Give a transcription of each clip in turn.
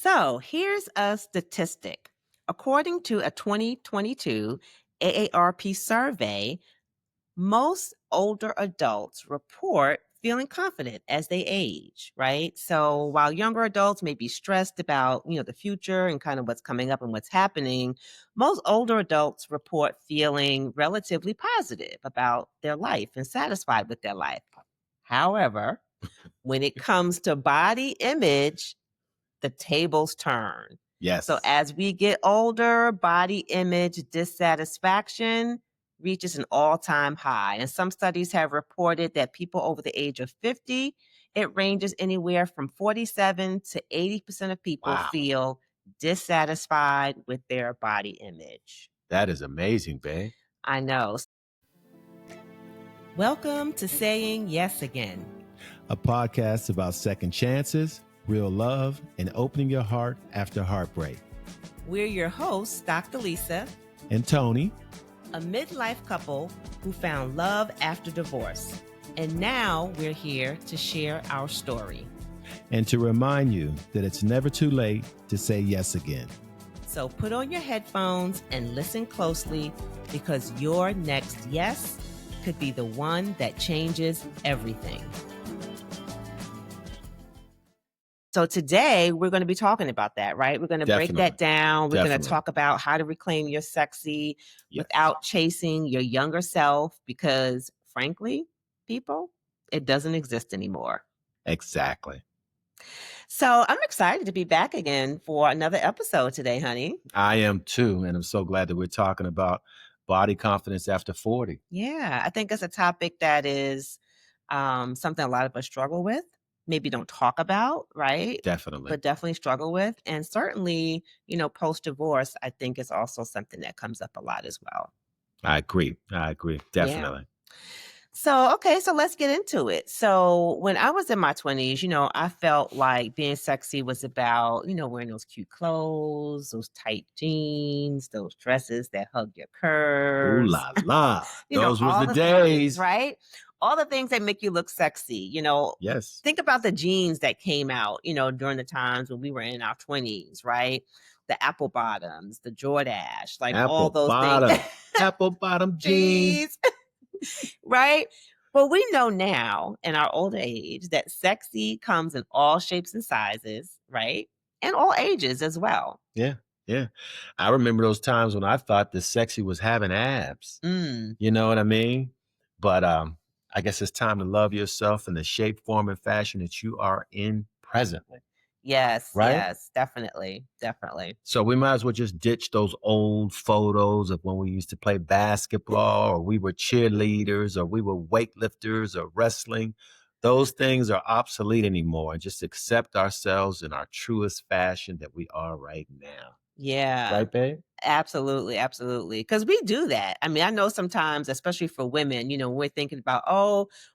So here's a statistic. According to a 2022 AARP survey, most older adults report feeling confident as they age, right? So while younger adults may be stressed about, the future and kind of what's coming up and what's happening, most older adults report feeling relatively positive about their life and satisfied with their life. However, when it comes to body image, the tables turn. Yes. So as we get older, body image dissatisfaction reaches an all-time high. And some studies have reported that people over the age of 50, it ranges anywhere from 47 to 80% of people Wow. feel dissatisfied with their body image. That is amazing, babe. I know. Welcome to Saying Yes Again, a podcast about second chances, real love, and opening your heart after heartbreak. We're your hosts, Dr. Lisa and Tony, a midlife couple who found love after divorce. And now we're here to share our story. And to remind you that it's never too late to say yes again. So put on your headphones and listen closely, because your next yes could be the one that changes everything. So today we're going to be talking about that, right? We're going to break that down. We're going to talk about how to reclaim your sexy without chasing your younger self, because frankly, people, it doesn't exist anymore. Exactly. So I'm excited to be back again for another episode today, honey. I am too. And I'm so glad that we're talking about body confidence after 40. Yeah, I think it's a topic that is something a lot of us struggle with. Maybe don't talk about, right? Definitely. But definitely struggle with. And certainly, post-divorce, I think is also something that comes up a lot as well. I agree. Definitely. Yeah. So let's get into it. So when I was in my 20s, I felt like being sexy was about, wearing those cute clothes, those tight jeans, those dresses that hug your curves. Ooh la la. Those were the days, right? All the things that make you look sexy, Yes. Think about the jeans that came out, during the times when we were in our 20s, right? The apple bottoms, the Jordache, like all those things. Apple bottom jeans. Right? Well, we know now in our older age that sexy comes in all shapes and sizes, right? And all ages as well. Yeah. I remember those times when I thought the sexy was having abs. You know what I mean? But I guess it's time to love yourself in the shape, form, and fashion that you are in presently. Yes, right? Yes, definitely. So we might as well just ditch those old photos of when we used to play basketball, or we were cheerleaders, or we were weightlifters, or wrestling. Those things are obsolete anymore, and just accept ourselves in our truest fashion that we are right now. Yeah. Right, babe? Absolutely. Because we do that. I mean, I know sometimes, especially for women, we're thinking about,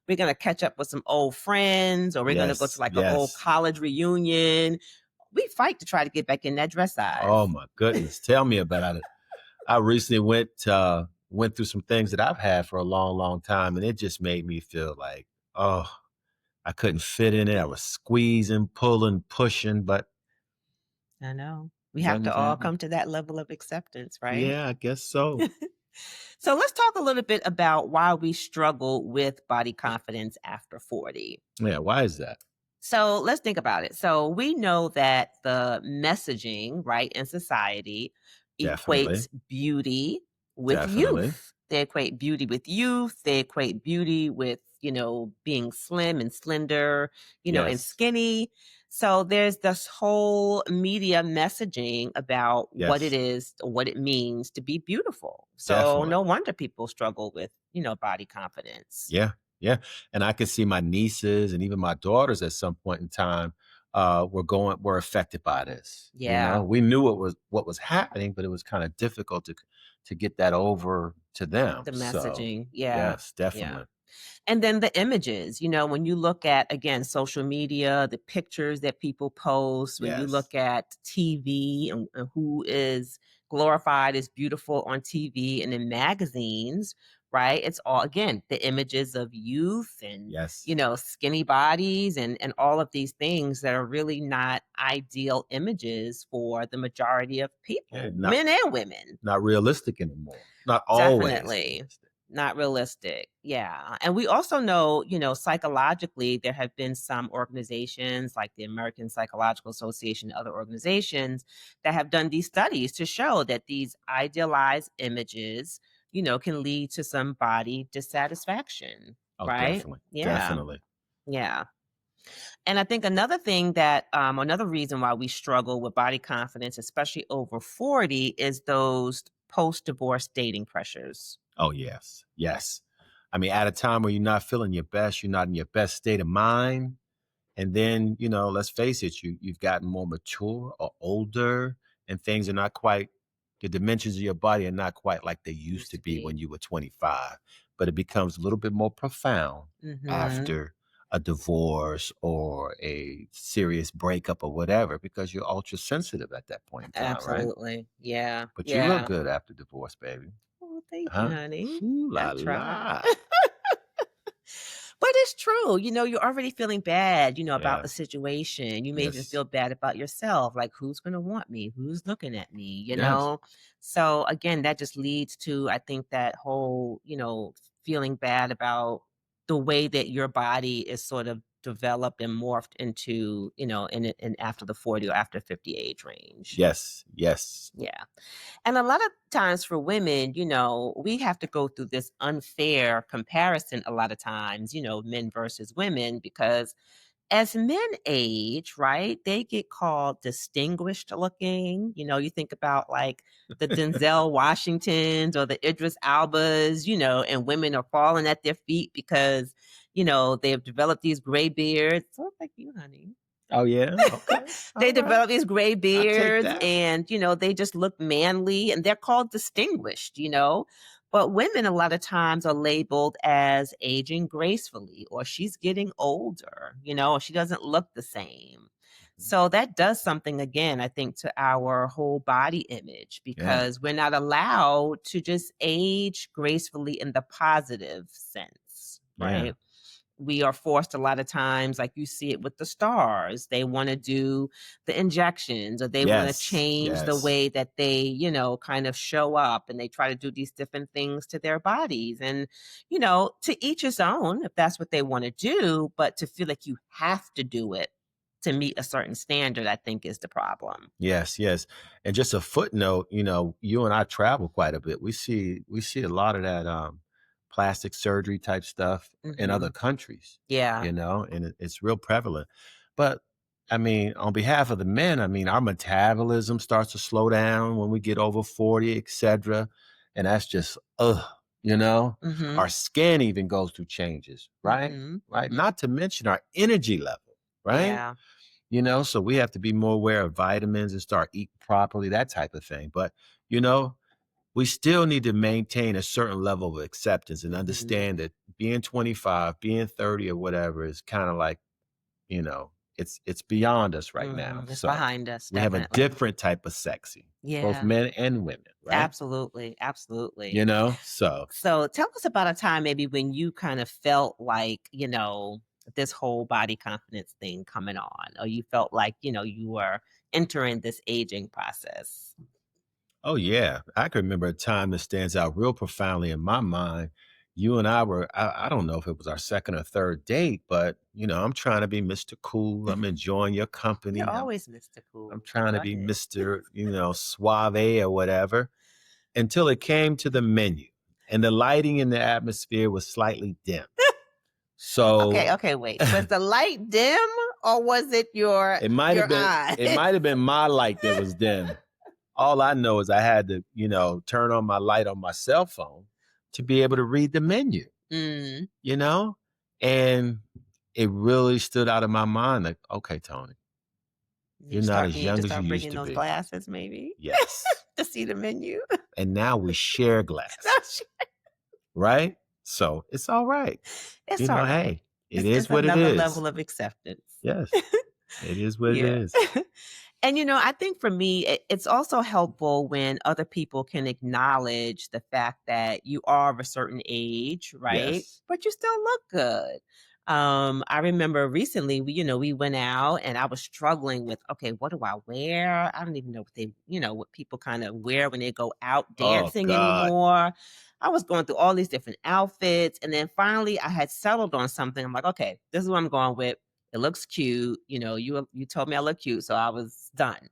we're going to catch up with some old friends, or we're going to go to an old college reunion. We fight to try to get back in that dress size. Oh my goodness. Tell me about it. I recently went through some things that I've had for a long, long time, and it just made me feel like, I couldn't fit in it. I was squeezing, pulling, pushing, but I know. We have to all come to that level of acceptance, right? Yeah, I guess so. So let's talk a little bit about why we struggle with body confidence after 40. Yeah, why is that? So let's think about it. So we know that the messaging, right, in society equates beauty with youth. They equate beauty with youth. They equate beauty with, being slim and slender, and skinny. So there's this whole media messaging about what it is, what it means to be beautiful. So no wonder people struggle with, body confidence. Yeah. And I could see my nieces and even my daughters at some point in time were affected by this. Yeah. We knew what was happening, but it was kind of difficult to get that over to them. The messaging. So, yeah. Yes, definitely. Yeah. And then the images, when you look at, again, social media, the pictures that people post, when you look at TV and who is glorified as beautiful on TV and in magazines, right? It's all, again, the images of youth and, Yes. skinny bodies and all of these things that are really not ideal images for the majority of Yeah, people, not men and women. not realistic anymore. Not always Definitely. realistic. Not realistic. Yeah. And we also know, psychologically, there have been some organizations like the American Psychological Association and other organizations that have done these studies to show that these idealized images, can lead to some body dissatisfaction, Oh, right? definitely. Yeah. Definitely. Yeah. And I think another thing that, another reason why we struggle with body confidence, especially over 40, is those post divorce dating pressures. Oh, yes. Yes. I mean, at a time where you're not feeling your best, you're not in your best state of mind. And then, let's face it, you've gotten more mature or older, and things are not quite the dimensions of your body are not quite like they used Used to to be be. when you were 25. But it becomes a little bit more profound Mhm. after a divorce or a serious breakup or whatever, because you're ultra sensitive at that point in time, right? Absolutely. Yeah, But you look yeah. good after divorce, baby. Oh, thank you, Huh? honey. Ooh I la try. la. But it's true, you're already feeling bad, about the Yes. situation. You may even Yes. feel bad about yourself, like, "Who's gonna want me? Who's looking at me?" You Yes. know? So, again, that just leads to, I think, that whole, feeling bad about the way that your body is sort of developed and morphed into, in after the 40 or after 50 age range. Yes. Yes. Yeah. And a lot of times for women, we have to go through this unfair comparison a lot of times, men versus women, because as men age, right, they get called distinguished looking. You think about like the Denzel Washingtons or the Idris Albas, and women are falling at their feet because, they have developed these gray beards. Sort of like you, honey. Oh, yeah? Okay. They All right. develop these gray I take beards that. and, they just look manly and they're called distinguished. But women a lot of times are labeled as aging gracefully or she's getting older, or she doesn't look the same. Mhm. So that does something again, I think, to our whole body image Yeah. because we're not allowed to just age gracefully in the positive sense, Yeah. right? We are forced a lot of times, like you see it with the stars. They want to do the injections or they want to Yes. change the Yes. way that they, kind of show up and they try to do these different things to their bodies. And, to each his own, if that's what they want to do, but to feel like you have to do it to meet a certain standard, I think is the problem. Yes, yes. And just a footnote, you and I travel quite a bit. We see a lot of that plastic surgery type stuff in other Hmm. countries, Yeah. and it's real prevalent. But I mean, on behalf of the men, I mean, our metabolism starts to slow down when we get over 40, etc. And that's just you know. Hmm. Our skin even goes through changes, right? Hmm. Right? Hmm. Not to mention our energy level, right? Yeah. So we have to be more aware of vitamins and start eating properly, that type of thing. But, you know, we still need to maintain a certain level of acceptance and Hmm. understand that being 25, being 30 or whatever is kind of like, it's beyond us right now. It's So behind us, we have a definitely. different type of sexy, both Yeah. men and women, right? Absolutely, absolutely. So So tell us about a time maybe when you kind of felt like, this whole body confidence thing coming on, or you felt like, you were entering this aging process. oh, yeah. I can remember a time that stands out real profoundly in my mind. You and I were, I don't know if it was our second or third date, but, I'm trying to be Mr. Cool. I'm enjoying your You're company. I'm, always Mr. I'm Cool. trying Go to be ahead. Mr., Suave or whatever until it came to the menu and the lighting in the atmosphere was slightly dim. Okay, So okay, wait. Was the light dim or was it your it might your have been, eyes? it might have been my light that was dim. All I know is I had to, turn on my light on my cell phone to be able to read the menu, Mm, you know? And it really stood out of my mind like, okay, Tony, you're not as you need to young as you start used bringing to those be. glasses maybe Yes. to see the menu. And now we share glasses, right? So it's all right. It's all right. Hey, it It's is what it another is. level of acceptance. Yes, it is what it Yeah. is. And, I think for me, it's also helpful when other people can acknowledge the fact that you are of a certain age, right? Yes. But you still look good. I remember recently we went out and I was struggling with, okay, what do I wear? I don't even know what people kind of wear when they go out Oh dancing God. anymore. I was going through all these different outfits. And then finally I had settled on something. I'm like, okay, this is what I'm going with. It looks cute. You told me I look cute, so I was done.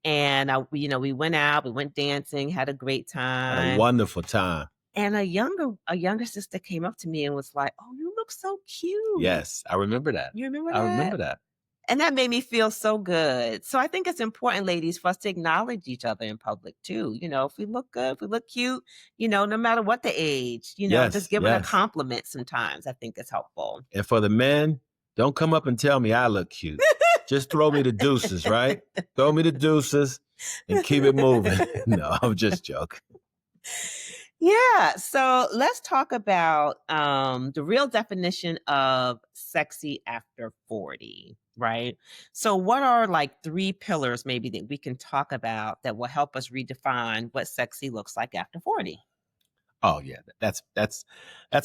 And we went out, we went dancing, had a great Had a time. wonderful time. And a younger sister came up to me and was like, "Oh, you look so cute." Yes, I remember that. You remember I that? remember that. And that made me feel so good. So I think it's important, ladies, for us to acknowledge each other in public too. If we look good, if we look cute, no matter what the age, just Yes, giving a yes. compliment sometimes I think is helpful. And for the men, don't come up and tell me I look cute. Just throw me the deuces, right? Throw me the deuces and keep it moving. No, I'm just joking. Yeah, so let's talk about the real definition of sexy after 40, right? So, what are like three pillars maybe that we can talk about that will help us redefine what sexy looks like after 40? Oh yeah, that's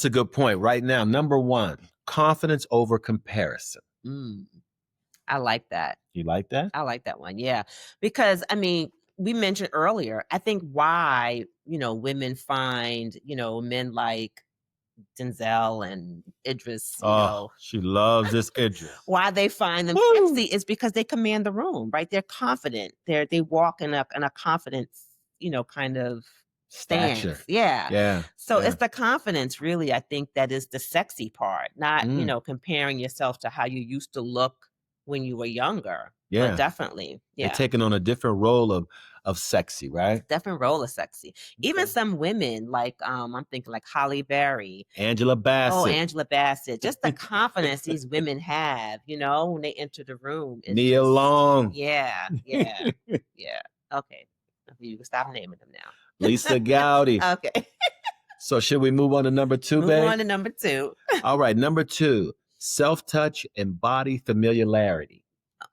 a good point. Right now, number one, confidence over comparison. Mm, I like that. You like that? I like that one. Yeah. Because, I mean, we mentioned earlier, I think why, women find, men like Denzel and Idris, Oh, she loves this Idris. why they find them Woo! sexy is because they command the room, right? They're confident. They walk in a confidence, kind of stance. Stature. Yeah. Yeah, So it's yeah. the confidence really, I think, that is the sexy part, not, Mm, comparing yourself to how you used to look when you were younger. But yeah. definitely, They're yeah. taking on a different role of sexy, right? Different role is sexy. Even Okay. some women, like I'm thinking like Holly Berry. Angela Oh, Bassett, Angela Bassett, just the confidence these women have, when they enter the room is Nia just Long, yeah, yeah, yeah. Okay. Okay, you can stop naming them Lisa Gowdy. now. Okay. So should we move on to number two, Move babe? on to number 2. All right, number two, self-touch and body familiarity.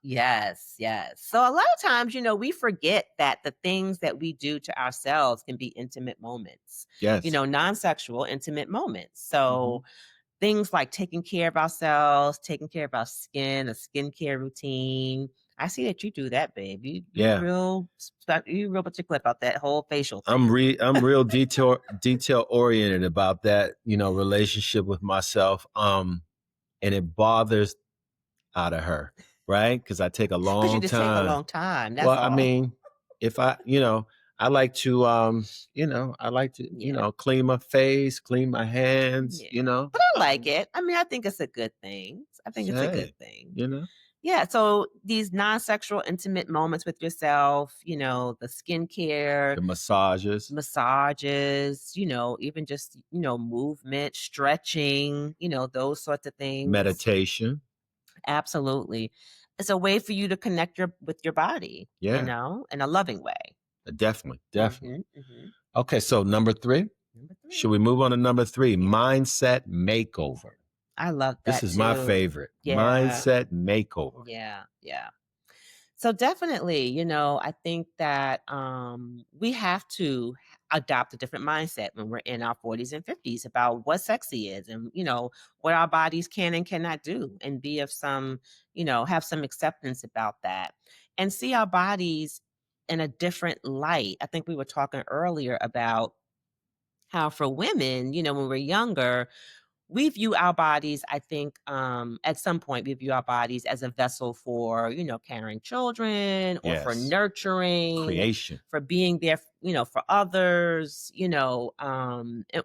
Yes, yes. So a lot of times, we forget that the things that we do to ourselves can be intimate moments, Yes. non-sexual intimate moments. Mhm. So things like taking care of ourselves, taking care of our skin, a skincare routine. I see that you do that, babe. Yeah. You real particular about that whole facial I'm thing. I'm real detail oriented about that, relationship with myself. And it bothers out of her, right? Because I take a Because you long just take a time. long time. That's Well, I all. mean, if I like to I like to, Yeah. clean my face, clean my hands, Yeah. But I like um, it. I mean, I think it's a good thing. I think it's a good hey, thing. you know, Yeah. So these non-sexual intimate moments with yourself, the skincare, the massages, massages, even just, movement, stretching, those sorts of things. meditation. Absolutely. It's a way for you to connect with your body, Yeah, in a loving way. definitely, definitely. Mhm, mhm. Okay, so number three, Number should 3. we move on to number three? Yeah. Mindset makeover. I love This that is my too. favorite. Yeah. Mindset makeover. Yeah. Yeah. So definitely, I think that we have to adopt a different mindset when we're in our 40s and 50s about what sexy is and what our bodies can and cannot do and be of some, have some acceptance about that and see our bodies in a different light. I think we were talking earlier about how for women, when we're younger, we view our bodies, I think, at some point, we view our bodies as a vessel for, carrying children or for Yes, nurturing, creation. for being there, for others,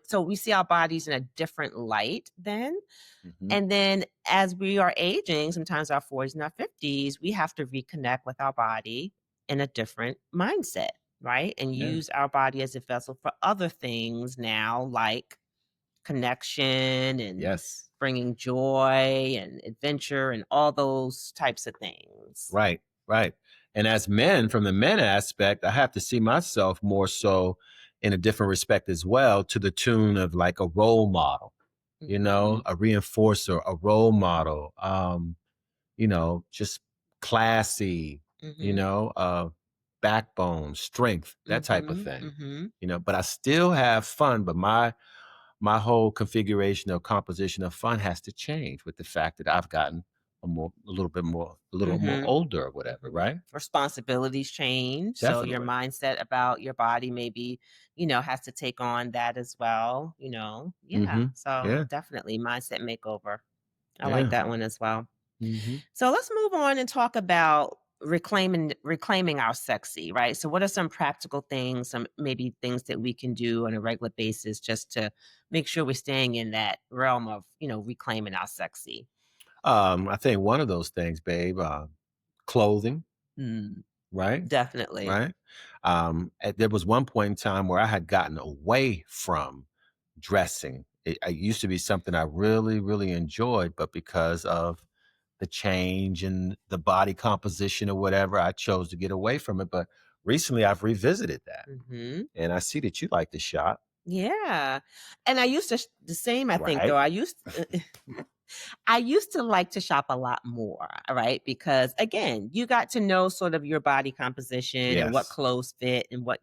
so we see our bodies in a different light then. Mhm. And then as we are aging, sometimes our 40s and our 50s, we have to reconnect with our body in a different mindset, right? And Yeah. use our body as a vessel for other things now, like connection and Yes. bringing joy and adventure and all those types of things. Right, right. And as men, from the men aspect, I have to see myself more so in a different respect as well, to the tune of like a role model, Mhm. a reinforcer, a role model, just classy, you Mhm. know, backbone, strength, that type of Mhm. thing. Mhm. But I still have fun, but my whole configuration or composition of fun has to change with the fact that I've gotten a little more Mhm. older or whatever, Mhm. right? Responsibilities change, so your Definitely. mindset about your body maybe, has to take on that as well, Yeah, Mhm. so Yeah. definitely mindset makeover. I like Yeah. that one as well. Mhm. So let's move on and talk about reclaiming our sexy, right? So what are some practical things, some maybe things that we can do on a regular basis just to make sure we're staying in that realm of, reclaiming our sexy? I think one of those things, babe, clothing, Mm, right? definitely. Right? There was one point in time where I had gotten away from dressing. It used to be something I really, really enjoyed, but because of the change in the body composition or whatever, I chose to get away from it. But recently I've revisited that. Mhm. And I see that you like to shop, Yeah. And I used to the same, I think, though. right? I used to like to shop a lot more, right? Because again, you got to know sort of your body composition and what Yes, clothes fit and what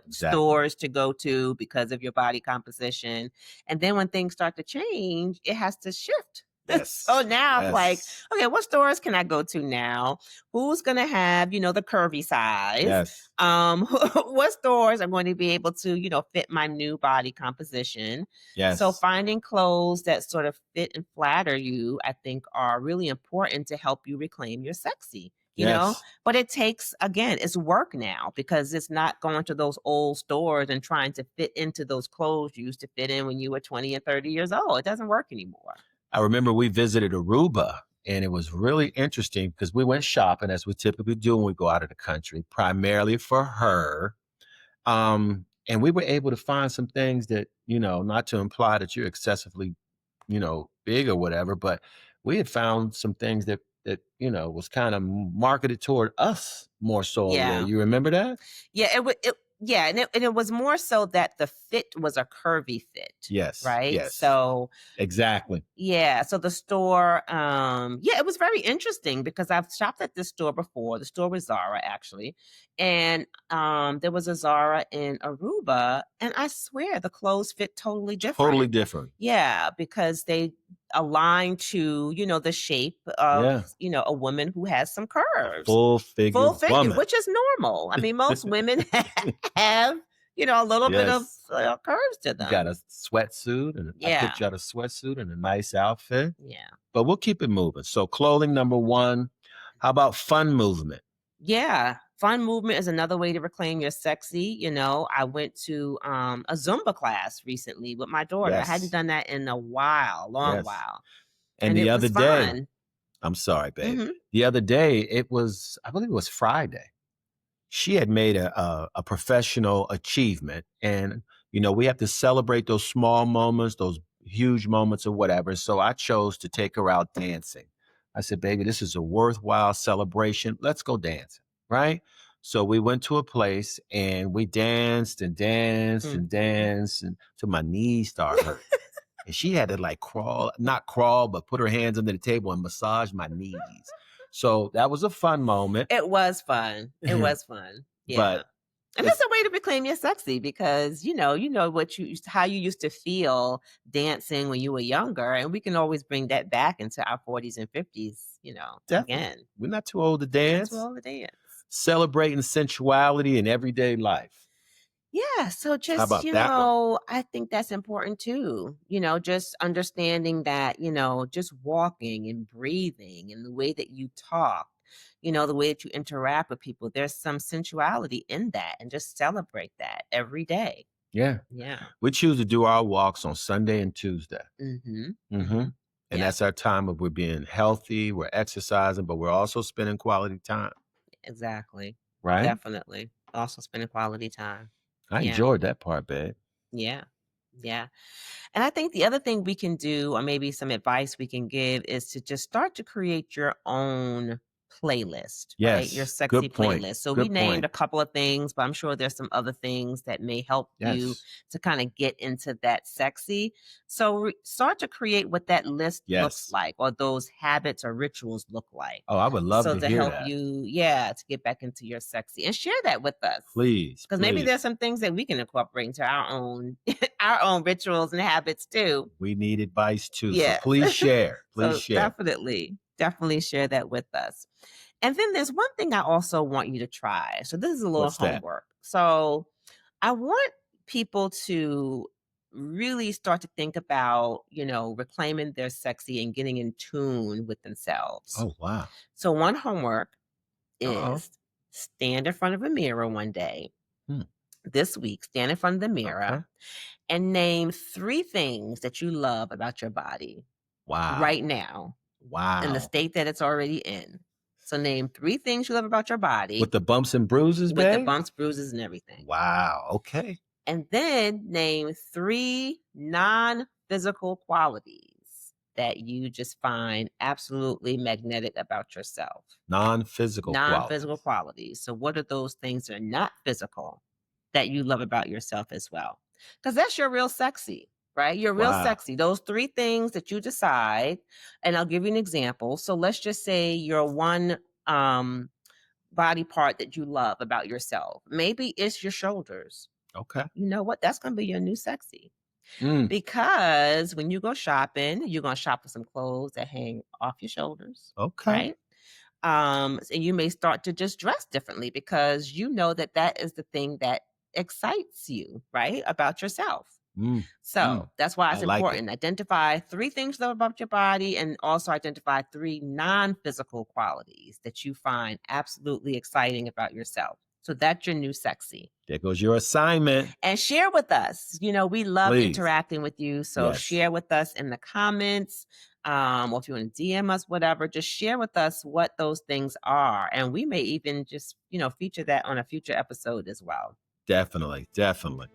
exactly. stores to go to because of your body composition. And then when things start to change, it has to shift. So Yes, now I'm like, yes, okay, what stores can I go to now? Who's going to have, the curvy size? yes, What stores are going to be able to, fit my new body composition? So yes, finding clothes that sort of fit and flatter you, I think are really important to help you reclaim your sexy. yes. But it takes, again, it's work now because it's not going to those old stores and trying to fit into those clothes you used to fit in when you were 20 and 30 years old. It doesn't work anymore. I remember we visited Aruba and it was really interesting because we went shopping as we typically do when we go out of the country, primarily for her. And we were able to find some things that, not to imply that you're excessively, big or whatever, but we had found some things that was kind of marketed toward us more so over there. Yeah. You remember that? Yeah, yeah, and it was more so that the fit was a curvy fit, Yes, right? yes, So exactly. yeah, so the store, yeah, it was very interesting because I've shopped at this store before. The store was Zara actually, and there was a Zara in Aruba, and I swear the clothes fit totally different. Totally different. Yeah, because they align to, the shape of, Yeah. a woman who has some A curves. full figure Full figure, woman. which is normal. I mean, most women have, a little bit of Yes. curves to You got them. a sweatsuit, and I Yeah. picked you out a sweatsuit and a nice outfit, Yeah. but we'll keep it moving. So clothing, number 1. How about fun movement? Yeah. Fun movement is another way to reclaim your sexy. I went to a Zumba class recently with my daughter. I hadn't Yes, done that in a while, long yes. while. And And the it other was day fun. I'm sorry, babe. Mhm. The other day, I believe it was Friday. She had made a professional achievement, and, we have to celebrate those small moments, those huge moments or whatever, so I chose to take her out dancing. I said, "Baby, this is a worthwhile celebration. Let's go dancing," right? So we went to a place, and we danced and danced and Mhm. danced until my knees started hurting. And she had to like crawl, not crawl, but put her hands under the table and massage my knees. So that was a fun moment. It was fun. It was fun. Yeah. But And it's it's a way to reclaim your sexy because you know what how you used to feel dancing when you were younger, and we can always bring that back into our 40s and 50s, definitely, again. we're not too old to Not too dance. old to dance. Celebrating sensuality in everyday life. Yeah, so How just, about that one? I think that's important too. Just understanding that, just walking and breathing and the way that you talk, the way that you interact with people, there's some sensuality in that and just celebrate that every day. Yeah. Yeah. We choose to do our walks on Sunday and Tuesday. Mhm. hmm Mhm. And Yeah, that's our time of we're being healthy, we're exercising, but we're also spending quality time, exactly. right? Definitely. Also spending quality time. I Yeah. enjoyed that part, babe. Yeah. Yeah. And I think the other thing we can do, or maybe some advice we can give, is to just start to create your own playlist, right? Your Yes. sexy Good point. playlist. So we Good named point. a couple of things, but I'm sure there's some other things that may help you Yes. to kind of get into that sexy. So start to create what that list looks Yes. like, or those habits or rituals look like. Oh, I would love So to to hear help that. you, yeah, to get back into your sexy, and share that with us. Please, Because maybe please. there's some things that we can incorporate into our own our own rituals and habits too. We need advice too. So Yeah. please share. Please So share. definitely share that with us. And then there's one thing I also want you to try. So this is a little What's that? homework. So I want people to really start to think about, reclaiming their sexy and getting in tune with themselves. Oh, wow. So one homework Uh-oh. is stand in front of a mirror one day Hmm. this week, stand in front of the Okay. mirror and name 3 things that you love about your body right Wow. now in the Wow. state that it's already in. So name 3 things you love about your body With the bumps and bruises, with the babe? bumps, bruises, and everything. Wow. Okay. And then name 3 non-physical qualities that you just find absolutely magnetic about yourself. Non-physical Non-physical qualities. qualities. So what are those things that are not physical that you love about yourself as well? Because that's your real sexy, right? You're real Wow. sexy. Those 3 things that you decide, and I'll give you an example. So let's just say your one body part that you love about yourself. Maybe it's your shoulders. Okay. You know what? That's going to be your new sexy. Mm. Because when you go shopping, you're going to shop for some clothes that hang off your shoulders, Okay. right? And you may start to just dress differently because you know that that is the thing that excites you, right? About yourself. Mm. So that's why I it's like it. important. Identify 3 things you love about your body, and also identify 3 non-physical qualities that you find absolutely exciting about yourself. So that's your new sexy. There goes your assignment. And share with us. We love Please. interacting with you. So Yes. share with us in the comments, or if you want to DM us, whatever, just share with us what those things are. And we may even just, feature that on a future episode as well. Definitely. Definitely.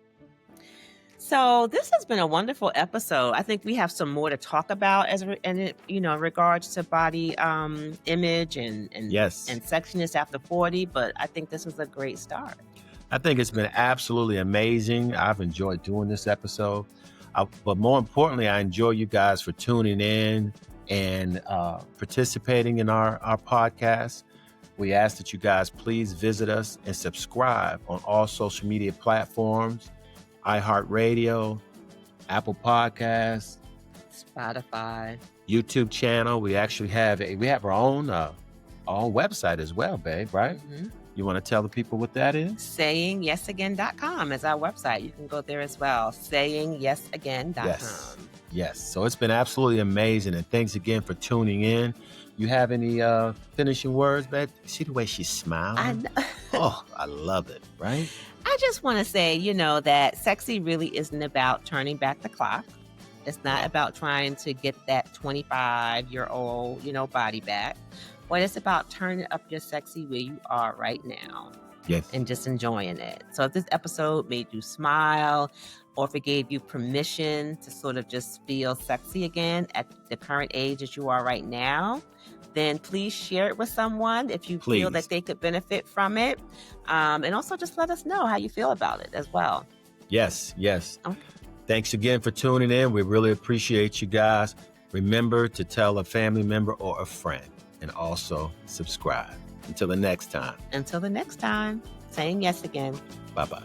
So this has been a wonderful episode. I think we have some more to talk about in regards to body image and Yes. and sexiness after 40. But I think this was a great start. I think it's been absolutely amazing. I've enjoyed doing this episode. But more importantly, I enjoy you guys for tuning in and participating in our podcast. We ask that you guys please visit us and subscribe on all social media platforms, iHeartRadio, Apple Podcasts, Spotify, YouTube channel. We actually have our own website as well, babe, right? Mm-hmm. You want to tell the people what that is? SayingYesAgain.com is our website. You can go there as well. SayingYesAgain.com. Yes. So it's been absolutely amazing. And thanks again for tuning in. You have any finishing words, babe? See the way she's smiling? Oh, I love it, right? I just want to say, that sexy really isn't about turning back the clock. It's not about trying to get that 25-year-old, body back. But it's about turning up your sexy where you are right now. Yes. And just enjoying it. So if this episode made you smile, or if it gave you permission to sort of just feel sexy again at the current age that you are right now, then please share it with someone if you feel that they could benefit from it. And also just let us know how you feel about it as well. Yes. Okay. Thanks again for tuning in. We really appreciate you guys. Remember to tell a family member or a friend, and also subscribe. Until the next time. Saying yes again. Bye-bye.